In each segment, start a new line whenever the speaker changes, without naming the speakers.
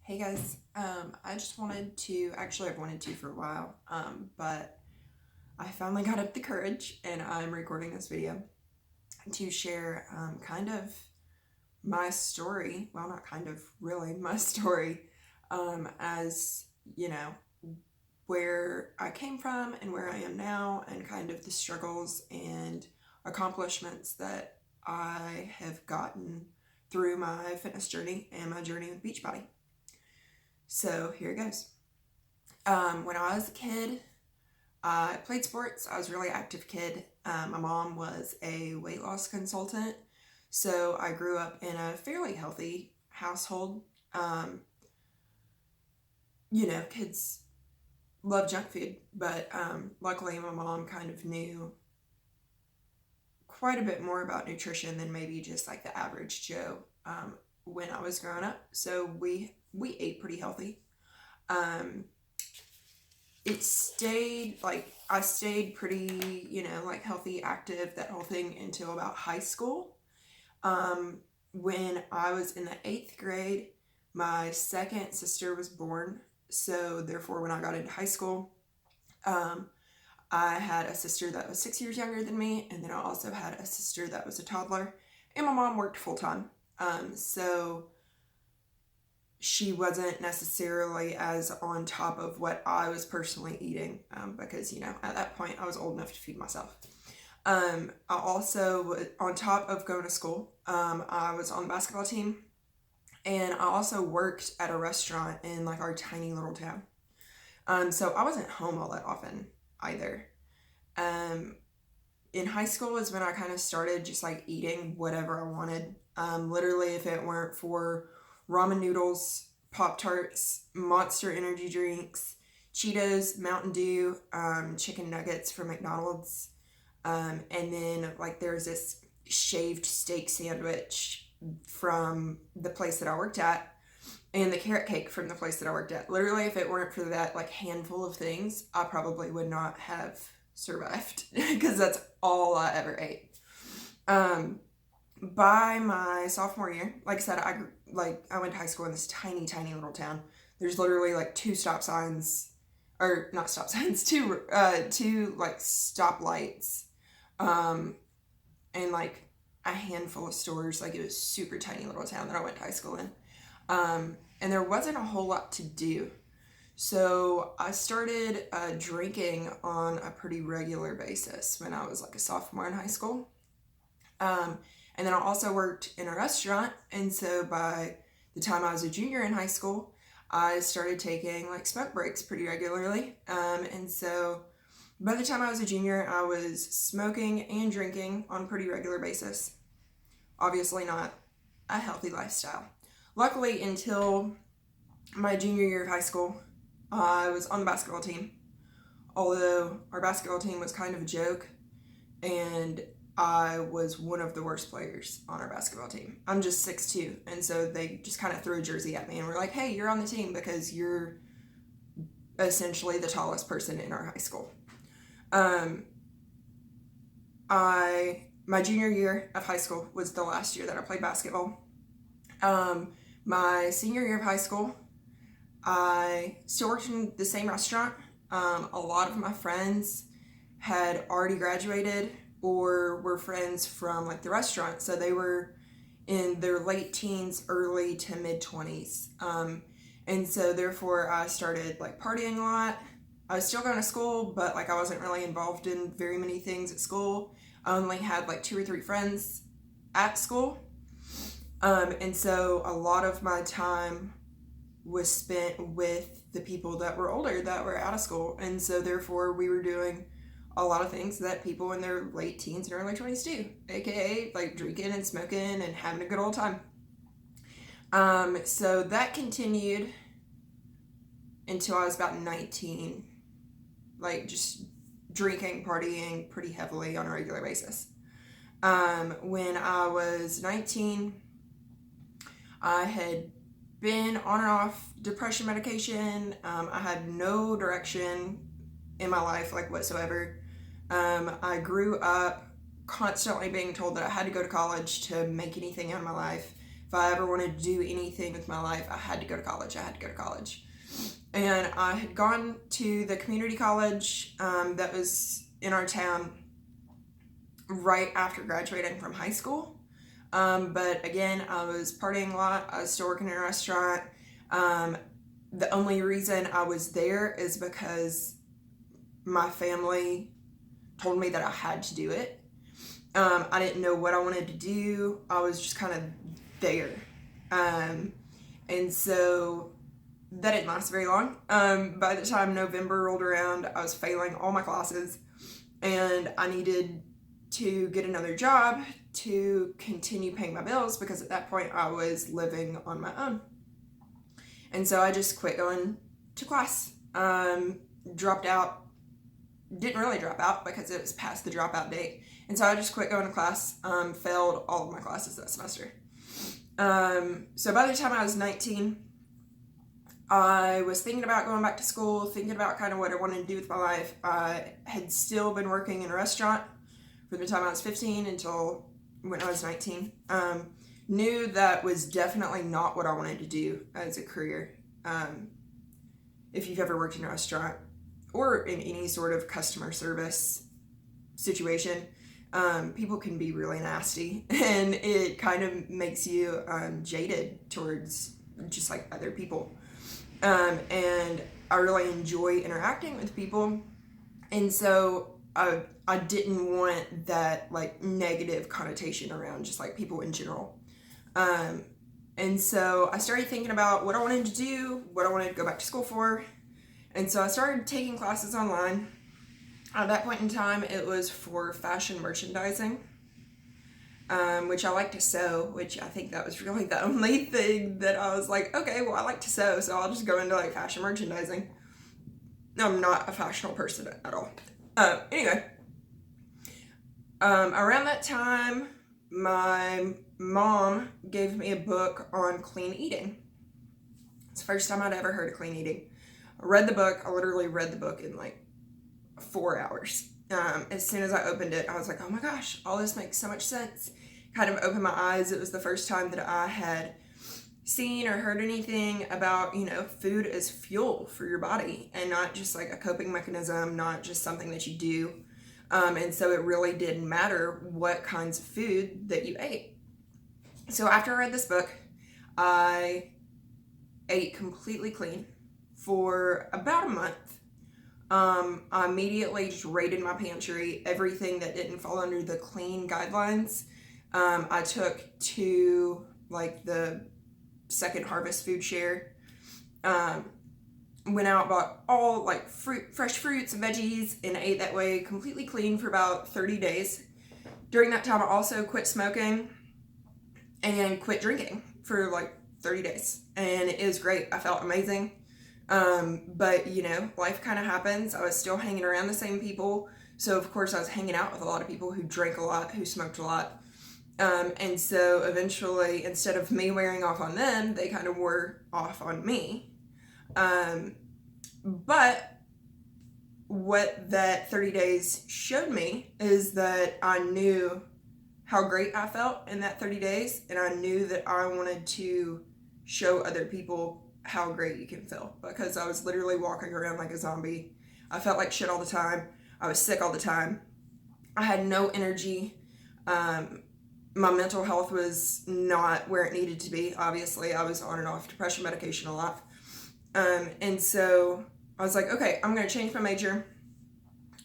Hey guys, I just wanted to, actually I've wanted to for a while, but I finally got up the courage and I'm recording this video to share kind of my story, well not kind of, really my story, as, you know, where I came from and where I am now and kind of the struggles and accomplishments that I have gotten through my fitness journey and my journey with Beachbody. So here it goes. When I was a kid, I played sports. I was a really active kid. My mom was a weight loss consultant, so I grew up in a fairly healthy household. Um, Kids love junk food, but luckily my mom kind of knew quite a bit more about nutrition than maybe just like the average Joe when I was growing up. So we ate pretty healthy. Um, it stayed like I stayed pretty, like healthy, active, that whole thing until about high school. When I was in the 8th grade, my second sister was born. So therefore, when I got into high school, I had a sister that was 6 years younger than me, and then I also had a sister that was a toddler, and my mom worked full time. So she wasn't necessarily as on top of what I was personally eating because, at that point I was old enough to feed myself. I also, on top of going to school, I was on the basketball team, and I also worked at a restaurant in like our tiny little town. So I wasn't home all that often either. In high school is when I kind of started just like eating whatever I wanted. Literally, if it weren't for ramen noodles, Pop-Tarts, Monster energy drinks, Cheetos, Mountain Dew, chicken nuggets from McDonald's, and then like there's this shaved steak sandwich from the place that I worked at, and the carrot cake from the place that I worked at. Literally, if it weren't for that like handful of things, I probably would not have survived because that's all I ever ate. By my sophomore year, like I said, I went to high school in this tiny, tiny little town. There's literally like two stop signs, or not stop signs, two like stoplights, and like a handful of stores. Like it was super tiny little town that I went to high school in, and there wasn't a whole lot to do. So I started drinking on a pretty regular basis when I was like a sophomore in high school. And then I also worked in a restaurant, and so by the time I was a junior in high school, I started taking like smoke breaks pretty regularly. And so by the time I was a junior, I was smoking and drinking on a pretty regular basis. Obviously not a healthy lifestyle. Luckily, until my junior year of high school, I was on the basketball team. Although our basketball team was kind of a joke, and I was one of the worst players on our basketball team. I'm just 6'2", and so they just kind of threw a jersey at me and were like, hey, you're on the team because you're essentially the tallest person in our high school. My junior year of high school was the last year that I played basketball. My senior year of high school, I still worked in the same restaurant. A lot of my friends had already graduated or were friends from like the restaurant, so they were in their late teens, early to mid 20s, and so therefore I started like partying a lot. I was still going to school, but like I wasn't really involved in very many things at school. I only had like 2 or 3 friends at school, and so a lot of my time was spent with the people that were older, that were out of school, and so therefore we were doing a lot of things that people in their late teens and early 20s do, aka like drinking and smoking and having a good old time. So that continued until I was about 19, like just drinking, partying pretty heavily on a regular basis. When I was 19, I had been on and off depression medication. I had no direction in my life, like whatsoever. I grew up constantly being told that I had to go to college to make anything out of my life. If I ever wanted to do anything with my life, I had to go to college. And I had gone to the community college that was in our town right after graduating from high school. But again, I was partying a lot. I was still working in a restaurant. The only reason I was there is because my family told me that I had to do it. I didn't know what I wanted to do. I was just kind of there. And so that didn't last very long. By the time November rolled around, I was failing all my classes and I needed to get another job to continue paying my bills because at that point I was living on my own. And so I just quit going to class. Dropped out. Didn't really drop out because it was past the dropout date. And so I just quit going to class, failed all of my classes that semester. So by the time I was 19, I was thinking about going back to school, thinking about kind of what I wanted to do with my life. I had still been working in a restaurant from the time I was 15 until when I was 19. Knew that was definitely not what I wanted to do as a career. If you've ever worked in a restaurant or in any sort of customer service situation, people can be really nasty and it kind of makes you jaded towards just like other people. And I really enjoy interacting with people. And so I didn't want that like negative connotation around just like people in general. And so I started thinking about what I wanted to do, what I wanted to go back to school for. And so I started taking classes online. At that point in time, it was for fashion merchandising, which I like to sew, which I think that was really the only thing that I was like, okay, well, I like to sew, so I'll just go into like fashion merchandising. I'm not a fashionable person at all. Anyway, around that time, my mom gave me a book on clean eating. It's the first time I'd ever heard of clean eating. I read the book. I literally read the book in like 4 hours. As soon as I opened it, I was like, oh my gosh, all this makes so much sense. Kind of opened my eyes. It was the first time that I had seen or heard anything about, food as fuel for your body and not just like a coping mechanism, not just something that you do. And so it really didn't matter what kinds of food that you ate. So after I read this book, I ate completely clean for about a month. I immediately just raided my pantry, everything that didn't fall under the clean guidelines. I took to like the Second Harvest food share. Went out, bought all like fresh fruits and veggies and ate that way completely clean for about 30 days. During that time, I also quit smoking and quit drinking for like 30 days. And it was great. I felt amazing. But life kind of happens. I was still hanging around the same people. So of course I was hanging out with a lot of people who drank a lot, who smoked a lot. And so eventually, instead of me wearing off on them, they kind of wore off on me. But what that 30 days showed me is that I knew how great I felt in that 30 days. And I knew that I wanted to show other people how great you can feel, because I was literally walking around like a zombie. I felt like shit all the time. I was sick all the time. I had no energy. My mental health was not where it needed to be. Obviously, I was on and off depression medication a lot. And so I was like, okay, I'm going to change my major.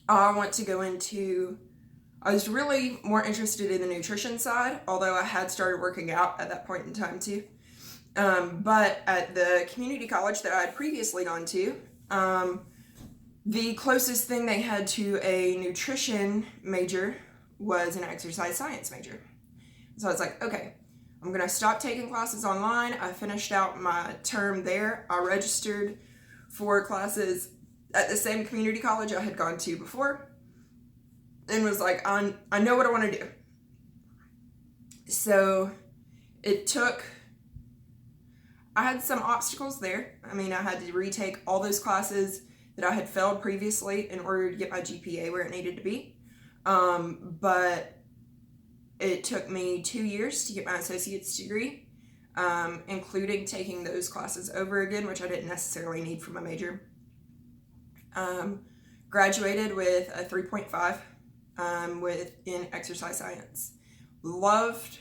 I want to go into, I was really more interested in the nutrition side, although I had started working out at that point in time too. But at the community college that I had previously gone to, the closest thing they had to a nutrition major was an exercise science major. So I was like, okay, I'm going to stop taking classes online. I finished out my term there. I registered for classes at the same community college I had gone to before and was like, I know what I want to do. So I had some obstacles there. I mean, I had to retake all those classes that I had failed previously in order to get my GPA where it needed to be. But it took me 2 years to get my associate's degree. including taking those classes over again, which I didn't necessarily need for my major. Graduated with a 3.5 in exercise science. Loved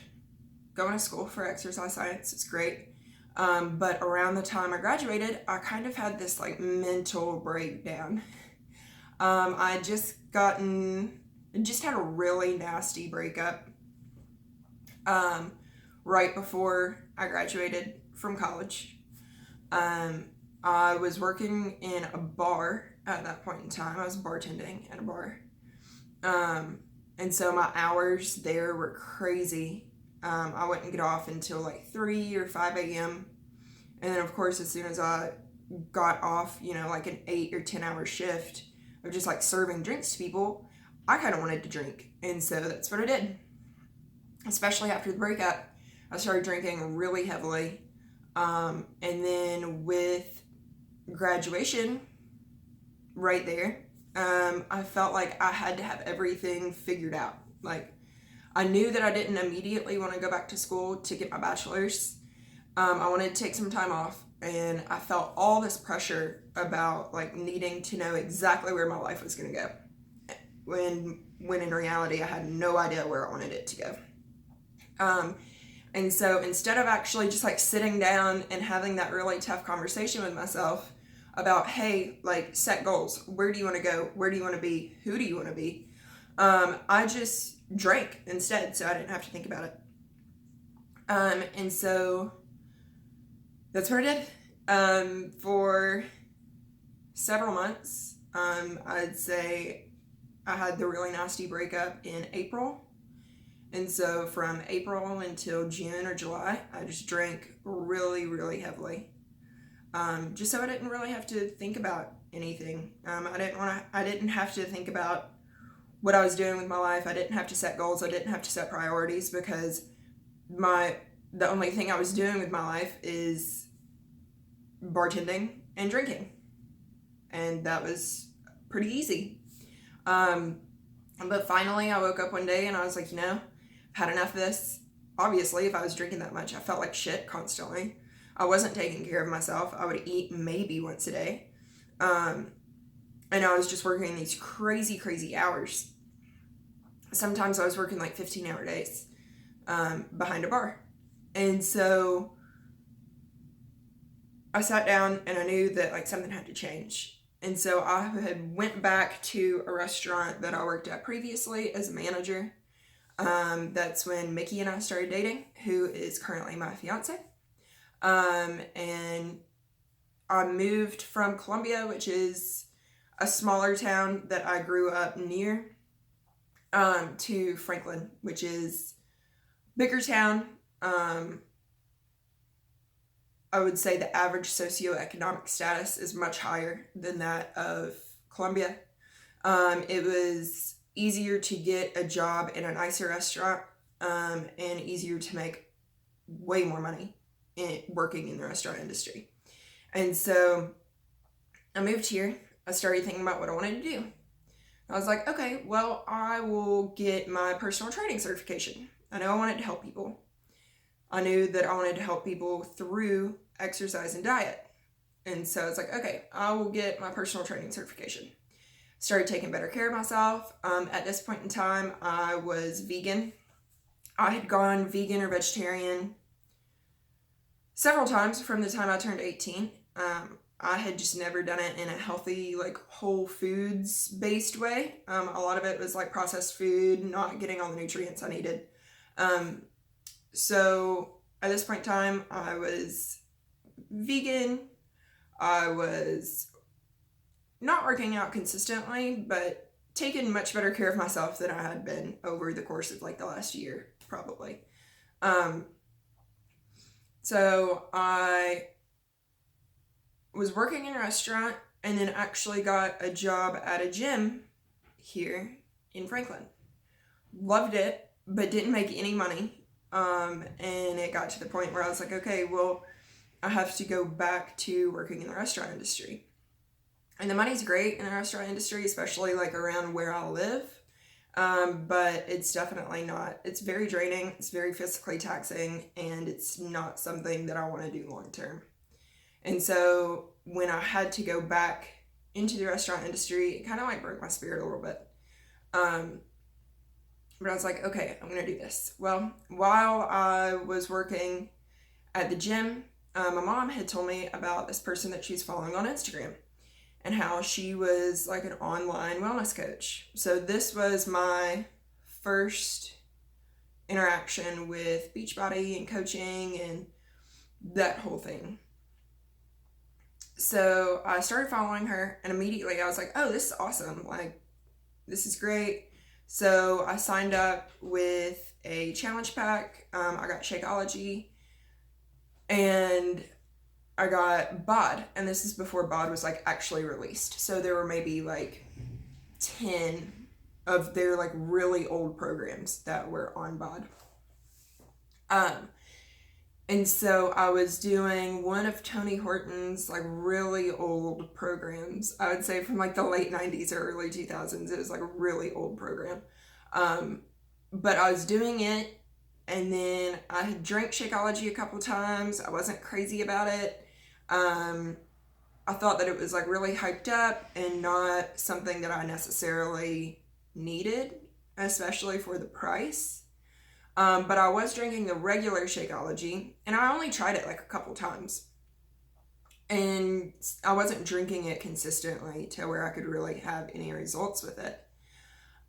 going to school for exercise science. It's great. But around the time I graduated, I kind of had this like mental breakdown. I just had a really nasty breakup right before I graduated from college. I was working in a bar at that point in time. I was bartending at a bar. And so my hours there were crazy. I wouldn't get off until like 3 or 5 a.m. And then, of course, as soon as I got off, like an 8 or 10 hour shift of just like serving drinks to people, I kind of wanted to drink. And so that's what I did. Especially after the breakup, I started drinking really heavily. And then with graduation right there, I felt like I had to have everything figured out. Like, I knew that I didn't immediately want to go back to school to get my bachelor's. I wanted to take some time off, and I felt all this pressure about like needing to know exactly where my life was going to go. When in reality, I had no idea where I wanted it to go. And so instead of actually just like sitting down and having that really tough conversation with myself about, hey, like set goals. Where do you want to go? Where do you want to be? Who do you want to be? I just drank instead, so I didn't have to think about it. And so that's what I did. For several months, I'd say I had the really nasty breakup in April. And so from April until June or July, I just drank really, really heavily. Just so I didn't really have to think about anything. I didn't have to think about what I was doing with my life. I didn't have to set goals. I didn't have to set priorities, because the only thing I was doing with my life is bartending and drinking. And that was pretty easy. But finally I woke up one day and I was like, I've had enough of this. Obviously, if I was drinking that much, I felt like shit constantly. I wasn't taking care of myself. I would eat maybe once a day. And I was just working these crazy, crazy hours. Sometimes I was working like 15-hour days behind a bar. And so I sat down and I knew that like something had to change. And so I had went back to a restaurant that I worked at previously as a manager. That's when Mickey and I started dating, who is currently my fiance. And I moved from Columbia, which is a smaller town that I grew up near, to Franklin, which is a bigger town. I would say the average socioeconomic status is much higher than that of Columbia. It was easier to get a job in a nicer restaurant, and easier to make way more money working in the restaurant industry. And so I moved here. I started thinking about what I wanted to do. I was like, okay, well, I will get my personal training certification. I know I wanted to help people. I knew that I wanted to help people through exercise and diet. And so I was like, okay, I will get my personal training certification. Started taking better care of myself. At this point in time, I was vegan. I had gone vegan or vegetarian several times from the time I turned 18. I had just never done it in a healthy, like whole foods based way. A lot of it was like processed food, not getting all the nutrients I needed. So at this point in time, I was vegan. I was not working out consistently, but taking much better care of myself than I had been over the course of like the last year, probably. So I was working in a restaurant and then actually got a job at a gym here in Franklin. Loved it, but didn't make any money. And it got to the point where I was like, okay, well, I have to go back to working in the restaurant industry. And the money's great in the restaurant industry, especially like around where I live. But it's definitely not. It's very draining, it's very physically taxing, and it's not something that I want to do long term. And so when I had to go back into the restaurant industry, it kind of like broke my spirit a little bit. But I was like, okay, I'm going to do this. Well, while I was working at the gym, my mom had told me about this person that she's following on Instagram and how she was like an online wellness coach. So this was my first interaction with Beachbody and coaching and that whole thing. So I started following her, and immediately I was like, oh, this is awesome. Like, this is great. So I signed up with a challenge pack. I got Shakeology, and I got BOD, and this is before BOD was like actually released. So there were maybe like 10 of their like really old programs that were on BOD. And so I was doing one of Tony Horton's like really old programs. I would say from like the late 90s or early 2000s. It was like a really old program. But I was doing it, and then I had drank Shakeology a couple times. I wasn't crazy about it. I thought that it was like really hyped up and not something that I necessarily needed, especially for the price. But I was drinking the regular Shakeology, and I only tried it like a couple times. And I wasn't drinking it consistently to where I could really have any results with it.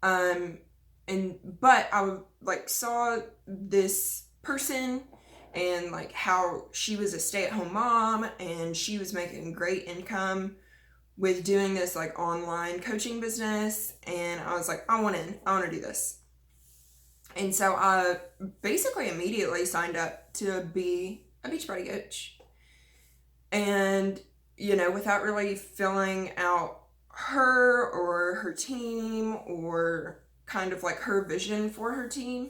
But I like saw this person and like how she was a stay-at-home mom and she was making great income with doing this like online coaching business, and I was like, I want to do this. And so I basically immediately signed up to be a Beachbody coach. And, you know, without really filling out her or her team or kind of like her vision for her team,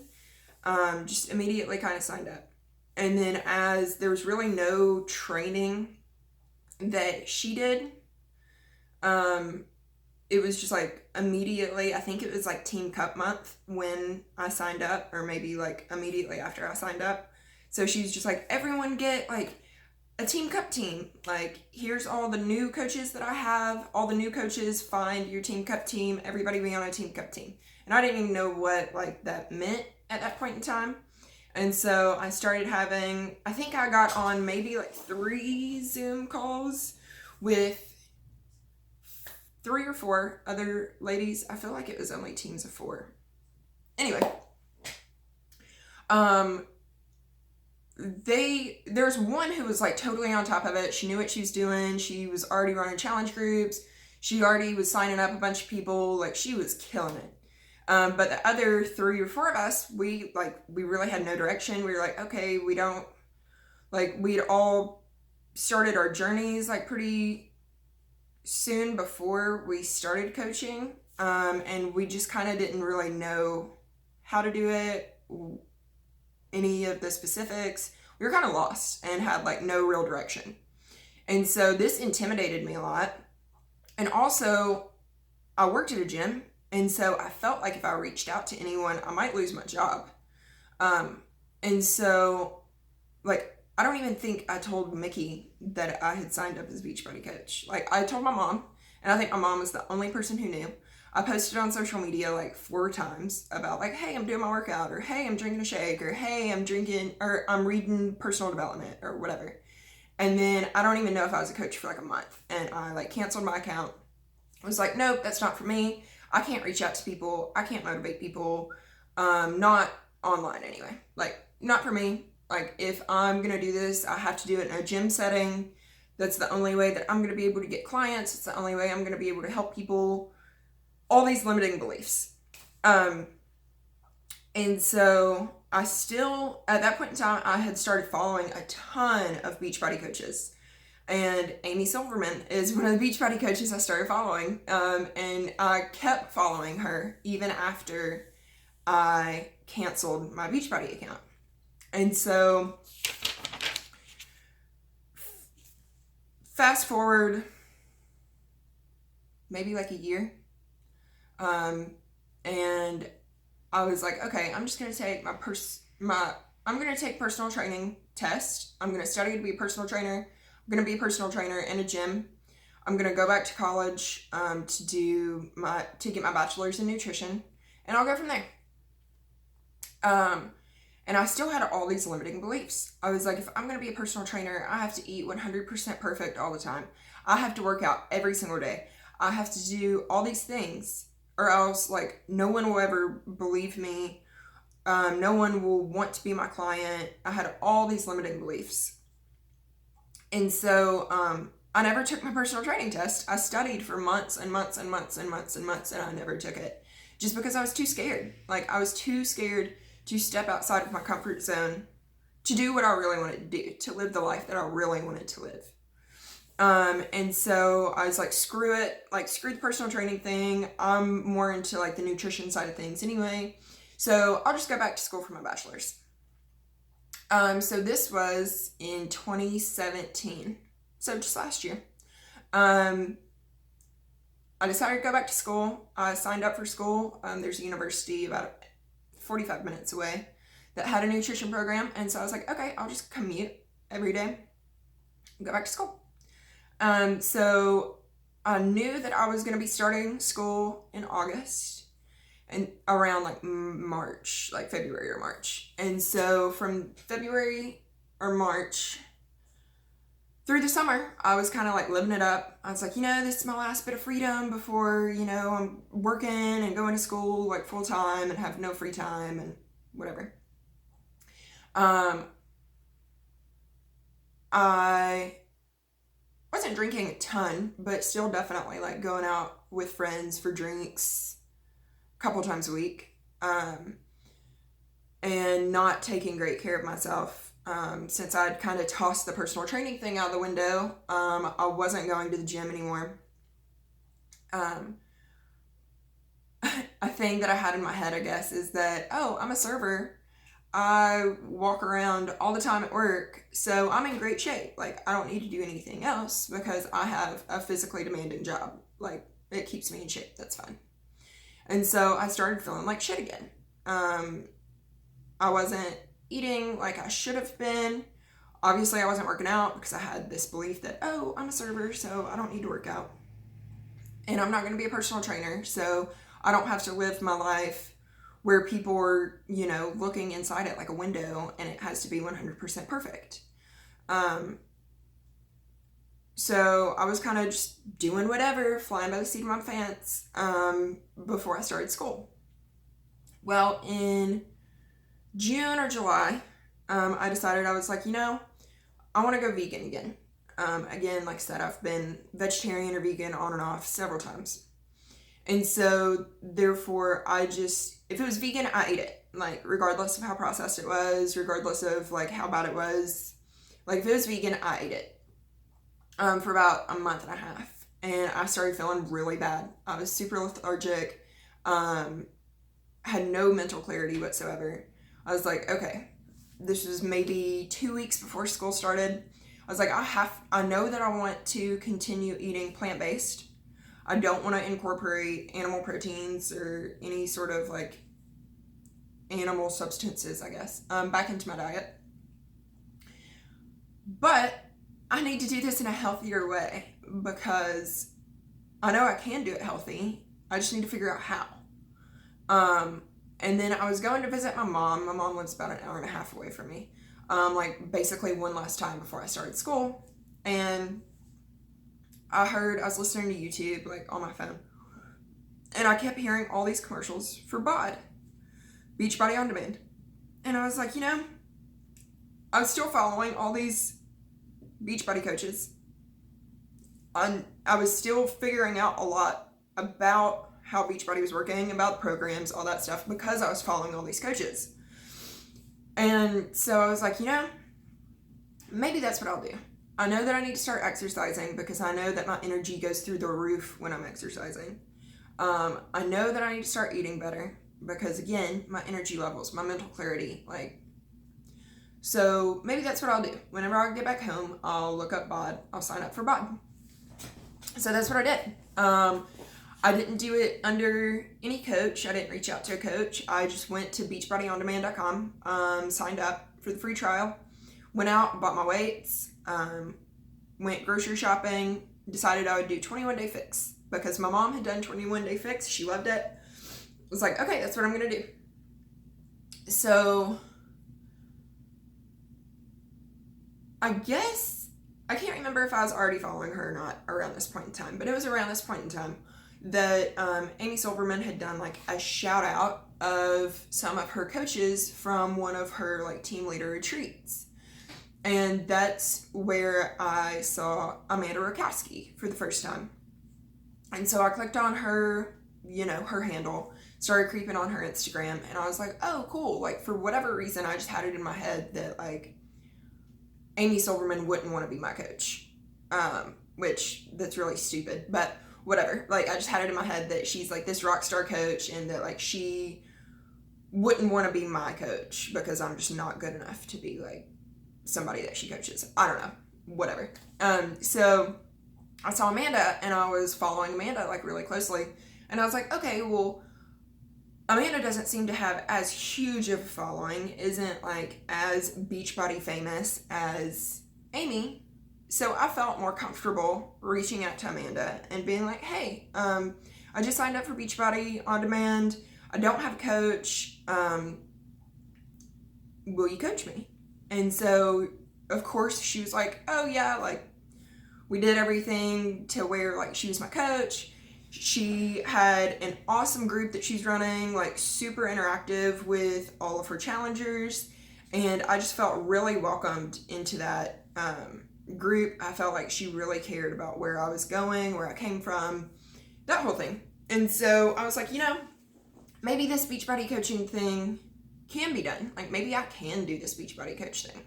just immediately kind of signed up. And then as there was really no training that she did, it was just like immediately, I think it was like Team Cup month when I signed up, or maybe like immediately after I signed up. So she's just like, everyone get like a Team Cup team. Like, here's all the new coaches that I have. All the new coaches, find your Team Cup team. Everybody be on a Team Cup team. And I didn't even know what like that meant at that point in time. And so I started having, I think I got on maybe like 3 Zoom calls with 3 or 4 other ladies. I feel like it was only teams of 4. Anyway, there's one who was like totally on top of it. She knew what she was doing. She was already running challenge groups. She already was signing up a bunch of people. Like, she was killing it. But the other 3 or 4 of us, we really had no direction. We were like, okay, we don't, like, we'd all started our journeys like pretty soon before we started coaching, and we just kind of didn't really know how to do it, any of the specifics. We were kind of lost and had like no real direction, and so this intimidated me a lot. And also, I worked at a gym, and so I felt like if I reached out to anyone, I might lose my job. And so, like, I don't even think I told Mickey that I had signed up as a Beachbody coach. Like, I told my mom, and I think my mom was the only person who knew. I posted on social media like 4 times about like, hey, I'm doing my workout, or hey, I'm drinking a shake, or hey, I'm reading personal development, or whatever. And then I don't even know if I was a coach for like a month, and I like canceled my account. I was like, nope, that's not for me. I can't reach out to people. I can't motivate people. Not online anyway. Like, not for me. Like, if I'm going to do this, I have to do it in a gym setting. That's the only way that I'm going to be able to get clients. It's the only way I'm going to be able to help people. All these limiting beliefs. And so I still, at that point in time, I had started following a ton of Beachbody coaches. And Amy Silverman is one of the Beachbody coaches I started following. And I kept following her even after I canceled my Beachbody account. And so, fast forward maybe like a year. And I was like, okay, I'm just going to take I'm going to take personal training test. I'm going to study to be a personal trainer. I'm going to be a personal trainer in a gym. I'm going to go back to college to get my bachelor's in nutrition, and I'll go from there. And I still had all these limiting beliefs. I was like, if I'm going to be a personal trainer, I have to eat 100% perfect all the time. I have to work out every single day. I have to do all these things, or else like no one will ever believe me. No one will want to be my client. I had all these limiting beliefs. And so I never took my personal training test. I studied for months and months and months and months and months, and I never took it. Just because I was too scared. Like, I was too scared to step outside of my comfort zone, to do what I really wanted to do, to live the life that I really wanted to live. And so I was like, screw it, like, screw the personal training thing. I'm more into like the nutrition side of things anyway. So I'll just go back to school for my bachelor's. So this was in 2017. So just last year. I decided to go back to school. I signed up for school. There's a university about 45 minutes away that had a nutrition program. And so I was like, okay, I'll just commute every day and go back to school. So I knew that I was going to be starting school in August and around like March, like February or March. And so from February or March through the summer, I was kind of like living it up. I was like, this is my last bit of freedom before, I'm working and going to school like full time and have no free time and whatever. I wasn't drinking a ton, but still definitely like going out with friends for drinks a couple times a week, and not taking great care of myself. Since I'd kind of tossed the personal training thing out the window, I wasn't going to the gym anymore. A thing that I had in my head, I guess, is that, I'm a server. I walk around all the time at work, so I'm in great shape. Like, I don't need to do anything else because I have a physically demanding job. Like, it keeps me in shape. That's fine. And so I started feeling like shit again. I wasn't eating like I should have been. Obviously, I wasn't working out because I had this belief that, I'm a server, so I don't need to work out. And I'm not going to be a personal trainer, so I don't have to live my life where people are, looking inside it like a window and it has to be 100% perfect. So I was kind of just doing whatever, flying by the seat of my pants, before I started school. Well, in June or July, I decided, I was like, I want to go vegan again. Again, like I said, I've been vegetarian or vegan on and off several times. And so, therefore, if it was vegan, I ate it. Like, regardless of how processed it was, regardless of, like, how bad it was. Like, if it was vegan, I ate it. For about a month and a half. And I started feeling really bad. I was super lethargic. Had no mental clarity whatsoever. I was like, okay, this was maybe 2 weeks before school started. I was like, I know that I want to continue eating plant-based. I don't want to incorporate animal proteins or any sort of like animal substances, I guess, back into my diet. But I need to do this in a healthier way because I know I can do it healthy. I just need to figure out how. And then I was going to visit my mom. My mom lives about an hour and a half away from me. Like basically one last time before I started school. And I was listening to YouTube, like on my phone. And I kept hearing all these commercials for BOD, Beachbody On Demand. And I was like, I was still following all these Beachbody coaches. I was still figuring out a lot about how Beachbody was working, about the programs, all that stuff, because I was following all these coaches. And so I was like, maybe that's what I'll do. I know that I need to start exercising because I know that my energy goes through the roof when I'm exercising. I know that I need to start eating better because, again, my energy levels, my mental clarity, so maybe that's what I'll do. Whenever I get back home, I'll look up BOD. I'll sign up for BOD. So that's what I did. I didn't do it under any coach. I didn't reach out to a coach. I just went to beachbodyondemand.com, signed up for the free trial, went out, bought my weights, went grocery shopping, decided I would do 21-day fix because my mom had done 21-day fix. She loved it. I was like, okay, that's what I'm going to do. So I guess, I can't remember if I was already following her or not around this point in time, but it was around this point in time that Amy Silverman had done like a shout out of some of her coaches from one of her like team leader retreats. And that's where I saw Amanda Rakowski for the first time. And so I clicked on her, her handle, started creeping on her Instagram, and I was like, oh, cool. Like, for whatever reason, I just had it in my head that, like, Amy Silverman wouldn't want to be my coach, which that's really stupid, but whatever. Like, I just had it in my head that she's, like, this rock star coach, and that, like, she wouldn't want to be my coach because I'm just not good enough to be, like, somebody that she coaches. I don't know. Whatever. So I saw Amanda, and I was following Amanda, like, really closely, and I was like, okay, well, Amanda doesn't seem to have as huge of a following, isn't, like, as Beachbody famous as Amy, so I felt more comfortable reaching out to Amanda and being like, hey, I just signed up for Beachbody On Demand. I don't have a coach. Will you coach me? And so, of course, she was like, oh, yeah, like, we did everything to where, like, she was my coach. She had an awesome group that she's running, like, super interactive with all of her challengers. And I just felt really welcomed into that group. I felt like she really cared about where I was going, where I came from, that whole thing. And so I was like, maybe this Beachbody coaching thing can be done. Like, maybe I can do this Beachbody coach thing.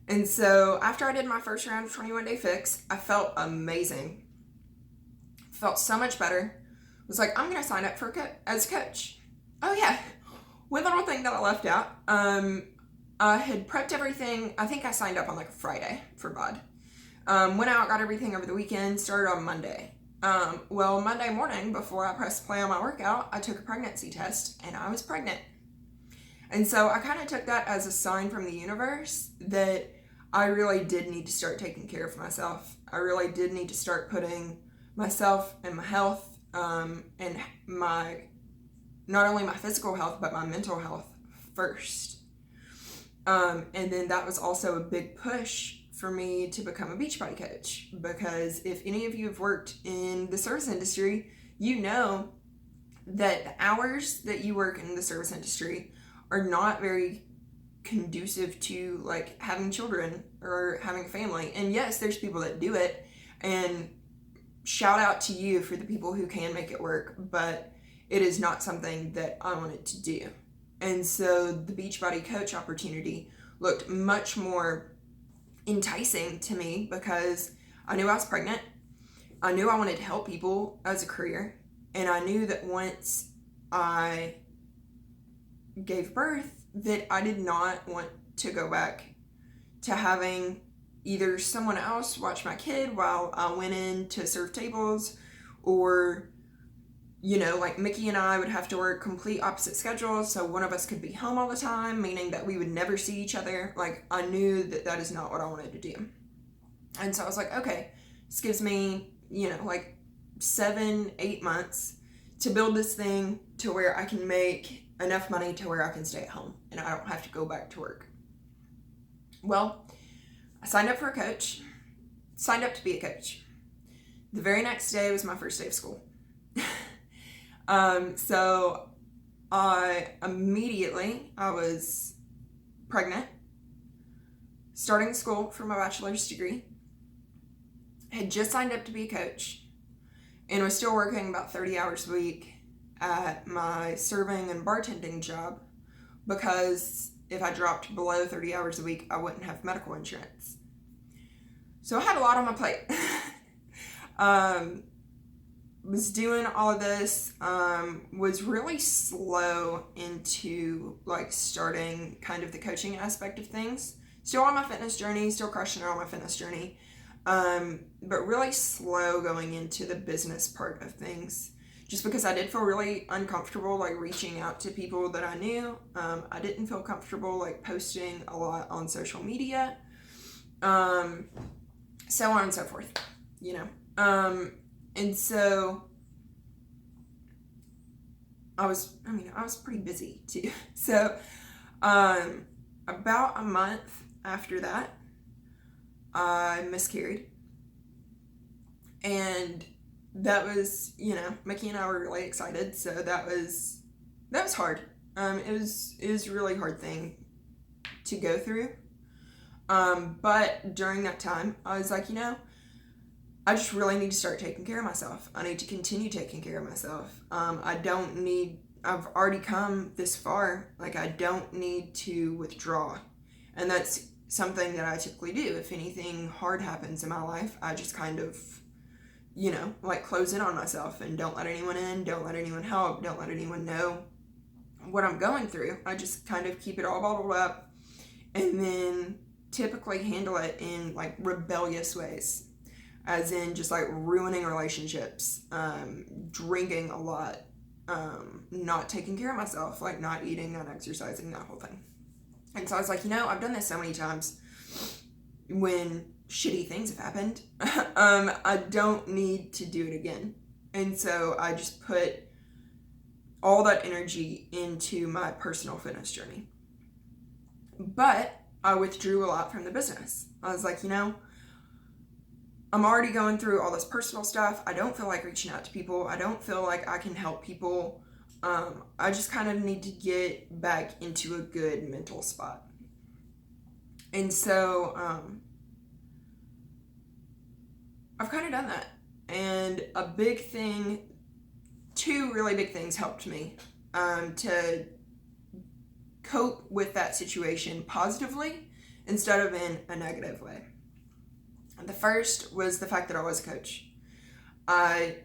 And so after I did my first round of 21-day fix, I felt amazing. Felt so much better. Was like, I'm going to sign up for as a coach. Oh yeah, one little thing that I left out. I had prepped everything. I think I signed up on like a Friday for BOD. Went out, got everything over the weekend, started on Monday. Well, Monday morning, before I pressed play on my workout, I took a pregnancy test and I was pregnant. And so I kind of took that as a sign from the universe that I really did need to start taking care of myself. I really did need to start putting myself and my health and my, not only my physical health, but my mental health first. And then that was also a big push for me to become a Beachbody coach, because if any of you have worked in the service industry, you know that the hours that you work in the service industry are not very conducive to like having children or having a family. And yes, there's people that do it, and shout out to you for the people who can make it work, but it is not something that I wanted to do. And so the Beachbody coach opportunity looked much more enticing to me because I knew I was pregnant. I knew I wanted to help people as a career. And I knew that once I gave birth that I did not want to go back to having either someone else watch my kid while I went in to serve tables, or, like Mickey and I would have to work complete opposite schedules, so one of us could be home all the time, meaning that we would never see each other. Like, I knew that that is not what I wanted to do. And so I was like, okay, this gives me, like 7-8 months to build this thing to where I can make enough money to where I can stay at home and I don't have to go back to work. Well, I signed up for a coach, signed up to be a coach. The very next day was my first day of school. So I was pregnant, starting school for my bachelor's degree, had just signed up to be a coach, and was still working about 30 hours a week at my serving and bartending job, because if I dropped below 30 hours a week, I wouldn't have medical insurance. So I had a lot on my plate. Was doing all of this, was really slow into like starting kind of the coaching aspect of things. Still on my fitness journey, still crushing it on my fitness journey, but really slow going into the business part of things. just because I did feel really uncomfortable like reaching out to people that I knew. I didn't feel comfortable like posting a lot on social media, so on and so forth, you know. And so I was pretty busy too. So about a month after that, I miscarried. And that was, you know, Mickey and I were really excited. So that was hard. It was a really hard thing to go through. But during that time, I was like, you know, I just really need to start taking care of myself. I need to continue taking care of myself. I've already come this far. Like, I don't need to withdraw. And that's something that I typically do. If anything hard happens in my life, I just kind of, you know, like close in on myself and don't let anyone in, don't let anyone help, don't let anyone know what I'm going through. I just kind of keep it all bottled up and then typically handle it in like rebellious ways, as in just like ruining relationships, drinking a lot, not taking care of myself, like not eating, not exercising, that whole thing. And so I was like, you know, I've done this so many times when shitty things have happened. I don't need to do it again. And so I just put all that energy into my personal fitness journey. But I withdrew a lot from the business. I was like, you know, I'm already going through all this personal stuff. I don't feel like reaching out to people. I don't feel like I can help people. I just kind of need to get back into a good mental spot. And so I've kind of done that. And a big thing, two really big things helped me to cope with that situation positively instead of in a negative way. The first was the fact that I was a coach. I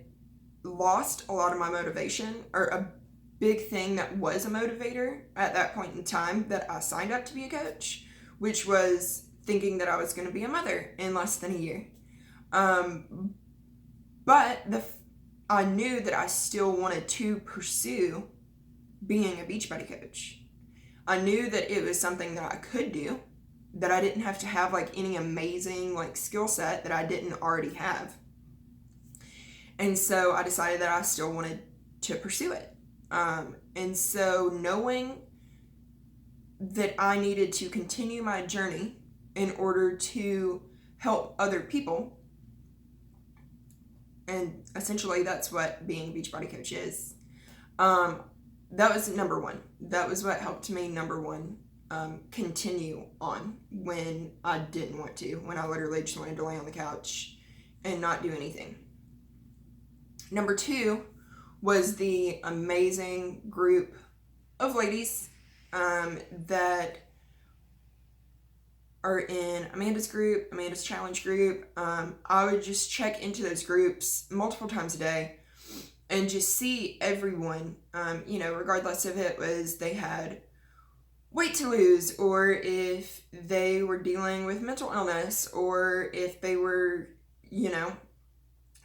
lost a lot of my motivation, or a big thing that was a motivator at that point in time that I signed up to be a coach, which was thinking that I was going to be a mother in less than a year. But I knew that I still wanted to pursue being a Beachbody coach. I knew that it was something that I could do, that I didn't have to have like any amazing like skill set that I didn't already have. And so I decided that I still wanted to pursue it. And so knowing that I needed to continue my journey in order to help other people, and essentially that's what being a Beachbody coach is, that was number one. That was what helped me, number one, continue on when I didn't want to, when I literally just wanted to lay on the couch and not do anything. Number two was the amazing group of ladies that are in Amanda's group, Amanda's challenge group. I would just check into those groups multiple times a day and just see everyone, you know, regardless if it was they had weight to lose, or if they were dealing with mental illness, or if they were, you know,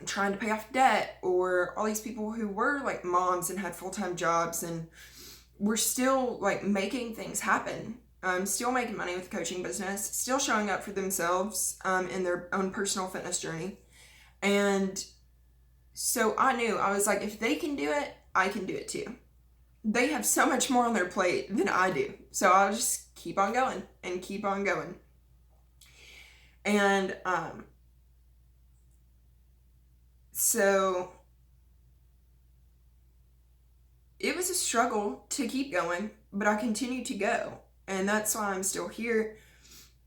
trying to pay off debt, or all these people who were like moms and had full-time jobs and were still like making things happen, still making money with the coaching business, still showing up for themselves in their own personal fitness journey. And so I knew, I was like, if they can do it, I can do it too. They have so much more on their plate than I do. So I'll just keep on going and keep on going. And so it was a struggle to keep going, but I continued to go. And that's why I'm still here.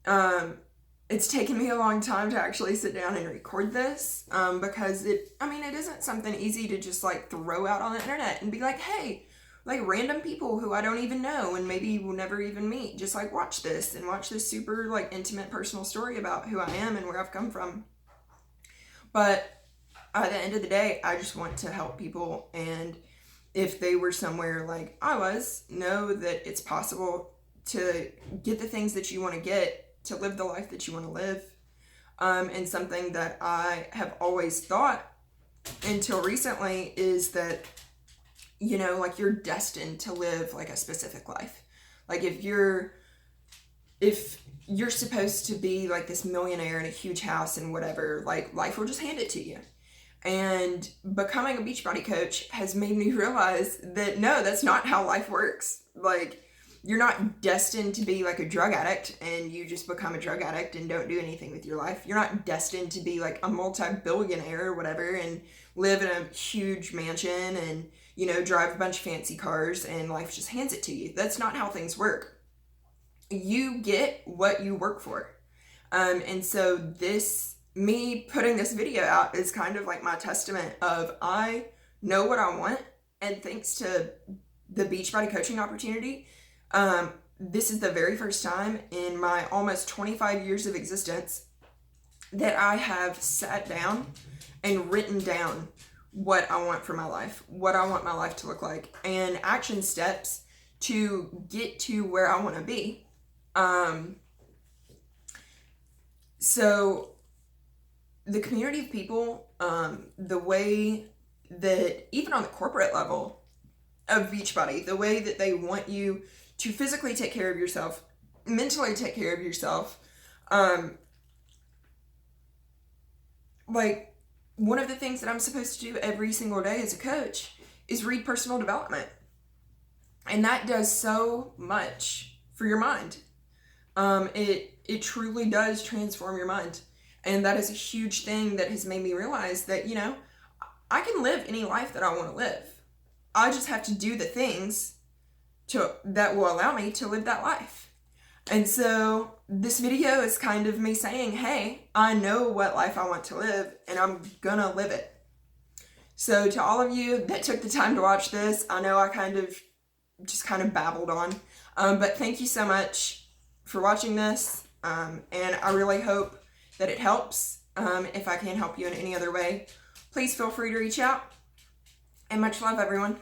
It's taken me a long time to actually sit down and record this, because it isn't something easy to just like throw out on the internet and be like, hey, like random people who I don't even know and maybe will never even meet, just like watch this super like intimate personal story about who I am and where I've come from. But at the end of the day, I just want to help people, and if they were somewhere like I was, know that it's possible to get the things that you want to get, to live the life that you want to live. And something that I have always thought until recently is that, you know, like you're destined to live like a specific life. Like if you're supposed to be like this millionaire in a huge house and whatever, like life will just hand it to you. And becoming a Beachbody coach has made me realize that no, that's not how life works. Like, you're not destined to be like a drug addict and you just become a drug addict and don't do anything with your life. You're not destined to be like a multi-billionaire or whatever and live in a huge mansion and, you know, drive a bunch of fancy cars and life just hands it to you. That's not how things work. You get what you work for. And so me putting this video out is kind of like my testament of I know what I want, and thanks to the Beachbody coaching opportunity, this is the very first time in my almost 25 years of existence that I have sat down and written down what I want for my life, what I want my life to look like, and action steps to get to where I want to be. So the community of people, the way that even on the corporate level of Beachbody, the way that they want you to physically take care of yourself, mentally take care of yourself, like one of the things that I'm supposed to do every single day as a coach is read personal development. And that does so much for your mind. It truly does transform your mind. And that is a huge thing that has made me realize that, you know, I can live any life that I want to live. I just have to do the things that will allow me to live that life. And so this video is kind of me saying, hey, I know what life I want to live and I'm gonna live it. So to all of you that took the time to watch this, I know I kind of babbled on, but thank you so much for watching this. And I really hope that it helps. If I can help you in any other way, please feel free to reach out. And much love, everyone.